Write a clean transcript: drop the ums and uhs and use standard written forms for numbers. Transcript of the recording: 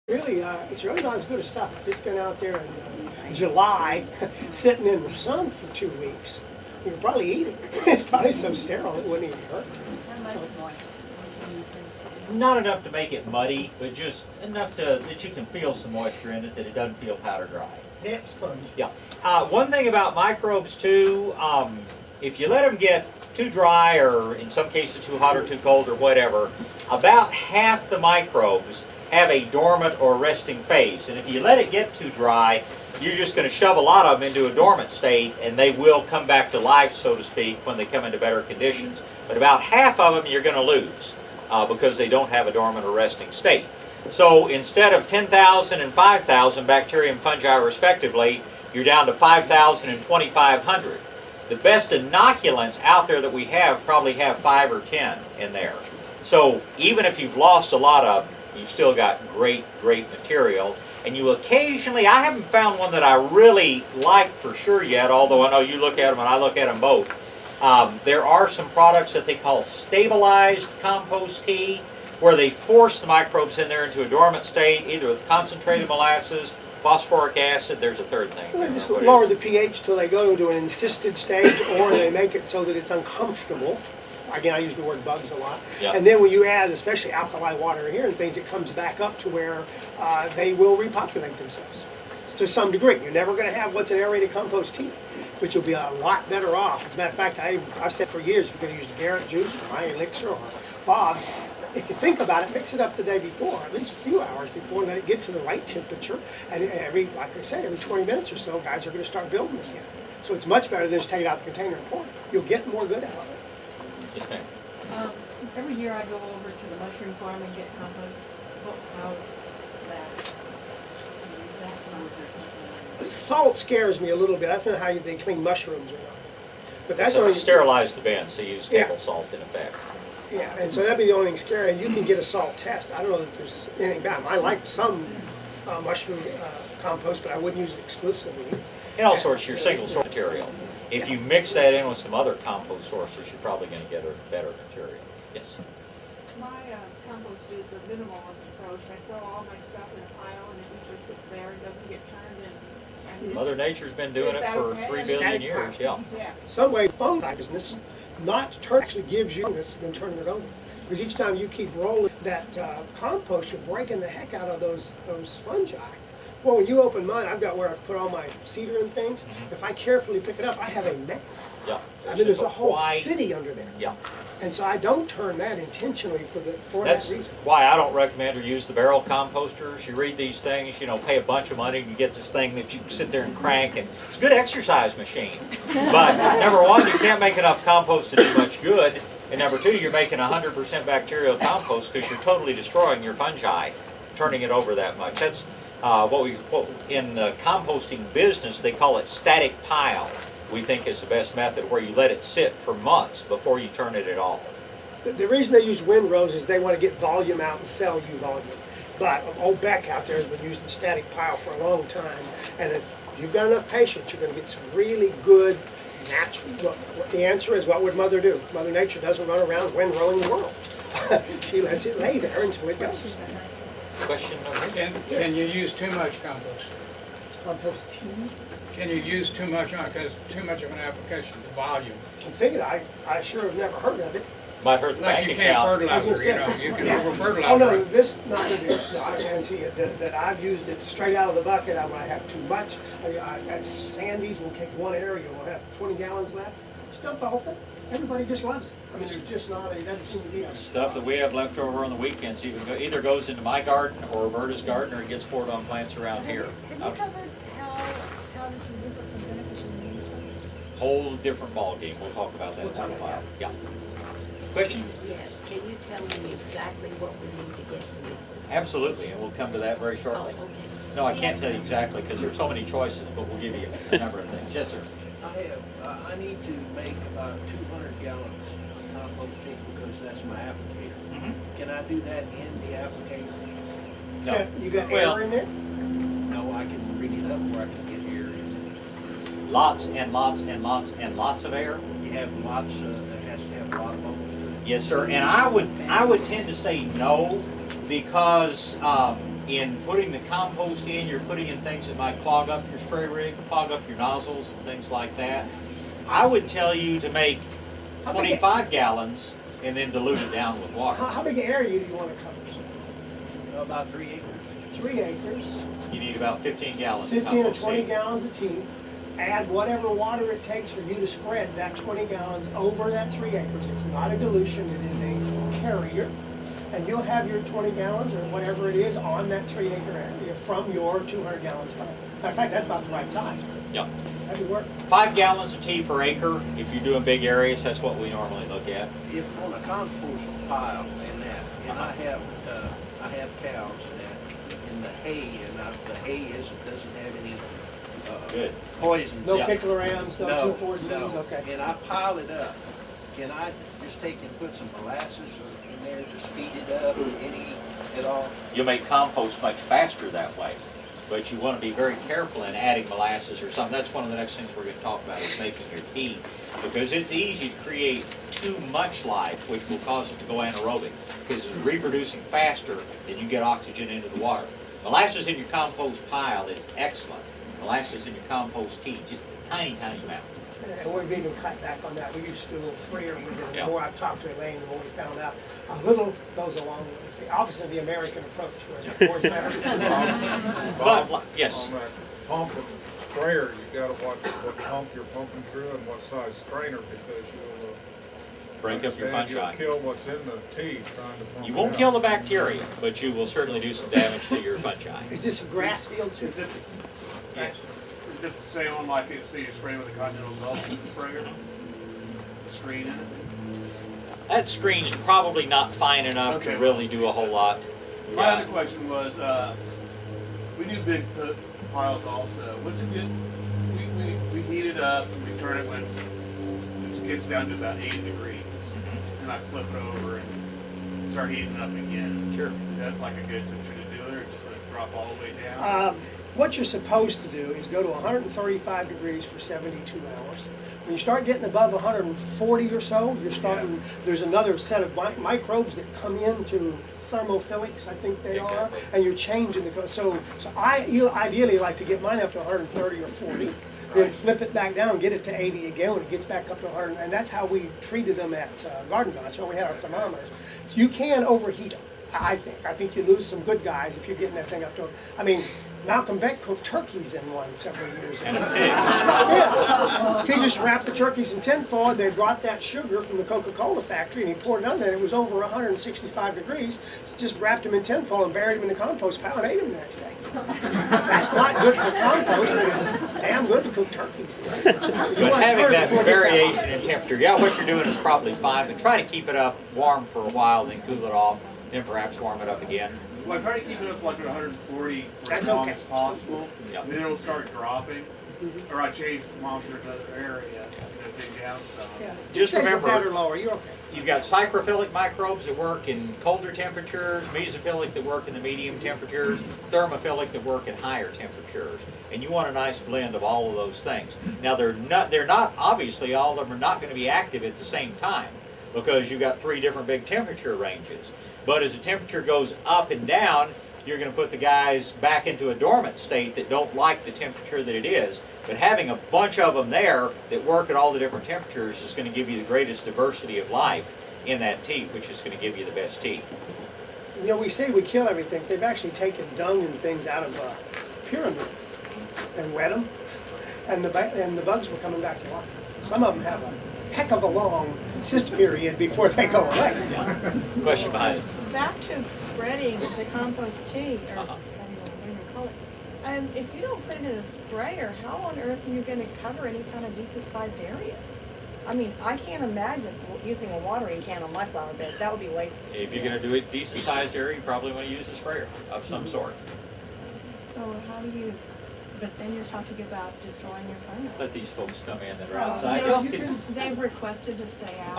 Really, it's really not as good as stuff. If it's been out there in July, sitting in the sun for 2 weeks, you can probably eat it. It's probably so sterile it wouldn't even hurt. Not enough to make it muddy, but just enough that you can feel some moisture in it, that it doesn't feel powder dry. Damp sponge. Yeah. One thing about microbes too, if you let them get too dry, or in some cases too hot or too cold or whatever, about half the microbes have a dormant or resting phase. And if you let it get too dry, you're just going to shove a lot of them into a dormant state, and they will come back to life, so to speak, when they come into better conditions. But about half of them you're going to lose because they don't have a dormant or resting state. So instead of 10,000 and 5,000 bacteria and fungi respectively, you're down to 5,000 and 2,500. The best inoculants out there that we have probably have 5 or 10 in there. So even if you've lost a lot of them, you've still got great material. And you occasionally, I haven't found one that I really like for sure yet, although I know you look at them and I look at them both. There are some products that they call stabilized compost tea, where they force the microbes in there into a dormant state, either with concentrated molasses, phosphoric acid, there's a third thing. Well, they just lower the pH till they go into an insisted stage, or they make it so that it's uncomfortable. Again, I use the word bugs a lot. Yeah. And then when you add, especially alkali water here and things, it comes back up to where they will repopulate themselves to some degree. You're never going to have what's an aerated compost tea, but you'll be a lot better off. As a matter of fact, I've said for years, if you're going to use Garrett juice or my elixir or Bob's, if you think about it, mix it up the day before, at least a few hours before, and let it get to the right temperature. And like I said, every 20 minutes or so, guys are going to start building again. So it's much better than just take it out of the container and pour it. You'll get more good out of it. Yes, ma'am. Every year I go over to the mushroom farm and get compost. How's that? Use that or something? Salt scares me a little bit. I don't know how they clean mushrooms or not. But that's So only sterilize the bin, so you use table Yeah. salt in effect. Yeah, and so that'd be the only thing scary. And you can get a salt test. I don't know that there's anything bad. I like some mushroom compost, but I wouldn't use it exclusively. And all sorts, your single source material. If you mix that in with some other compost sources, you're probably going to get a better material. Yes. My compost is a minimalist approach. I throw all my stuff in a pile and it usually sits there and doesn't get turned in. Mother Nature's been doing it for 3 billion Static years. pile. Yeah. Yeah. Some way fungi business, not turn actually gives you this than turning it over. Because each time you keep rolling that compost, you're breaking the heck out of those fungi. Well, when you open mine, I've got where I've put all my cedar and things. If I carefully pick it up, I have a map. Yeah. I mean, there's a whole wide- city under there. Yeah. And so I don't turn that intentionally for that That's reason. why I don't recommend or use the barrel composters. You read these things, you know, pay a bunch of money and you get this thing that you can sit there and crank, and it's a good exercise machine. But number one, you can't make enough compost to do much good. And number two, you're making 100% bacterial compost because you're totally destroying your fungi, turning it over that much. That's what in the composting business, they call it static pile. We think is the best method, where you let it sit for months before you turn it at all. The reason they use windrows is they want to get volume out and sell you volume. But old Beck out there has been using static pile for a long time. And if you've got enough patience, you're going to get some really good natural. What the answer is, what would Mother do? Mother Nature doesn't run around windrowing the world. She lets it lay there until it goes. Question number Can you use too much compost? Compost tea. Can you use too much on it because it's too much of an application, the volume? I figured I sure have never heard of it. might hurt the Like bank you can't account. fertilizer, you know, you can over fertilize. Oh no, this not gonna do. No, I guarantee you that I've used it straight out of the bucket. I might have too much. At Sandy's, we'll take one area, we'll have 20 gallons left. Dump the whole thing. Everybody just loves it. I mean, there's just not a, doesn't seem to be a Stuff that we have left over on the weekends either goes into my garden or Roberta's garden, or it gets poured on plants around here. Have you covered how this is different from beneficial management? Whole different ballgame. We'll talk about that in a little while. Yeah. Question? Yes, can you tell me exactly what we need to get from this? Absolutely, and we'll come to that very shortly. Oh, okay. No, I can't tell you exactly because there's so many choices, but we'll give you a number of things. Yes, sir. I need to make about 200 gallons of composting because that's my applicator. Mhm. Can I do that in the applicator? No. Yeah, you got Well, air in there? No, I can ring it up where I can get air in. lots and lots and lots and lots of air. You have lots, that has to have a lot of bubbles to it. Yes, sir. And I would tend to say no, because in putting the compost in, you're putting in things that might clog up your spray rig, clog up your nozzles and things like that. I would tell you to make How big- 25 gallons and then dilute it down with water. How big an area do you want to cover? About 3 acres. 3 acres, You need about 15 gallons of 15 or compost 20 seed. gallons of tea. Add whatever water it takes for you to spread that 20 gallons over that 3 acres. It's not a dilution, it is a carrier. And you'll have your 20 gallons or whatever it is on that 3 acre area from your 200 gallons pump. Matter of fact, that's about the right size. Yep. That'd work. 5 gallons of tea per acre. If you're doing big areas, that's what we normally look at. If on a compost pile and that, and I have cows and the hay, and the hay doesn't have any Good. poison. No Yeah. picklorams, no No, 2,4-Ds, no. okay. And I pile it up. Can I just take and put some molasses in there to speed it up, at all? You'll make compost much faster that way. But you want to be very careful in adding molasses or something. That's one of the next things we're going to talk about is making your tea. Because it's easy to create too much life, which will cause it to go anaerobic. Because it's reproducing faster than you get oxygen into the water. Molasses in your compost pile is excellent. Molasses in your compost tea, just a tiny, tiny amount. And we've even cut back on that. We used to do a little freer with it. Yeah. The more I've talked to Elaine, the more we found out a little goes a long way. It's the opposite of the American approach, where more is better. But, yes, On that pump and sprayer, you gotta watch what pump you're pumping through and what size strainer, because you'll break up your understand fungi. you'll kill what's in the tea trying to pump You it won't out. kill the bacteria, but you will certainly do some damage to your fungi. Is this a grass field too? Is it, Yes. is it the same one like you see you spray with a continental belt sprayer? The screen in it? That screen's probably not fine enough to Okay. really do a whole lot. My Yeah. other question was, we do big piles also. What's a good, we heat it up and we turn it when it gets down to about 80 degrees. And I flip it over and start heating it up again. Sure. Is that like a good temperature to do it, or just let it drop all the way down? What you're supposed to do is go to 135 degrees for 72 hours. When you start getting above 140 or so, you're starting, there's another set of microbes that come into thermophilics, I think they are, Exactly. and you're changing the, so I ideally like to get mine up to 130 or 40, then flip it back down, get it to 80 again when it gets back up to 100, and that's how we treated them at Garden Village, when we had our thermometers. So you can overheat them, I think. I think you lose some good guys if you're getting that thing up to, I mean, Malcolm Beck cooked turkeys in one several years ago. And a pig. Yeah. He just wrapped the turkeys in tinfoil. They brought that sugar from the Coca-Cola factory and he poured it on there. It was over 165 degrees. So just wrapped them in tinfoil and buried them in the compost pile and ate them the next day. That's not good for compost, but it's damn good to cook turkeys. But having that variation in temperature, yeah, what you're doing is probably fine, but try to keep it up warm for a while, then cool it off, then perhaps warm it up again. Well, I try to keep it up like at 140 for That's as long okay. as possible, Yep. and then it'll start dropping, or I change the thermometer to another area, dig down some. Yeah. Just Stays remember- at that or lower, you're okay. You've got psychrophilic microbes that work in colder temperatures, mesophilic that work in the medium temperatures, thermophilic that work in higher temperatures. And you want a nice blend of all of those things. Now they're not obviously all of them are not going to be active at the same time because you've got 3 different big temperature ranges. But as the temperature goes up and down, you're going to put the guys back into a dormant state that don't like the temperature that it is. But having a bunch of them there that work at all the different temperatures is going to give you the greatest diversity of life in that tea, which is going to give you the best tea. You know, we say we kill everything. They've actually taken dung and things out of pyramids and wet them, and the bugs were coming back to life. Some of them have a heck of a long cyst period before they go away. Question behind us. Back to spreading the compost tea, or Uh-huh. depending on what you call it. If you don't put it in a sprayer, how on earth are you going to cover any kind of decent sized area? I mean, I can't imagine using a watering can on my flower beds. That would be wasted. If you're going to do it decent sized area, you probably want to use a sprayer of some sort. So how do you, but then you're talking about destroying your fungi. Let these folks come in that are Well, outside. no, Y'all can- They've requested to stay out.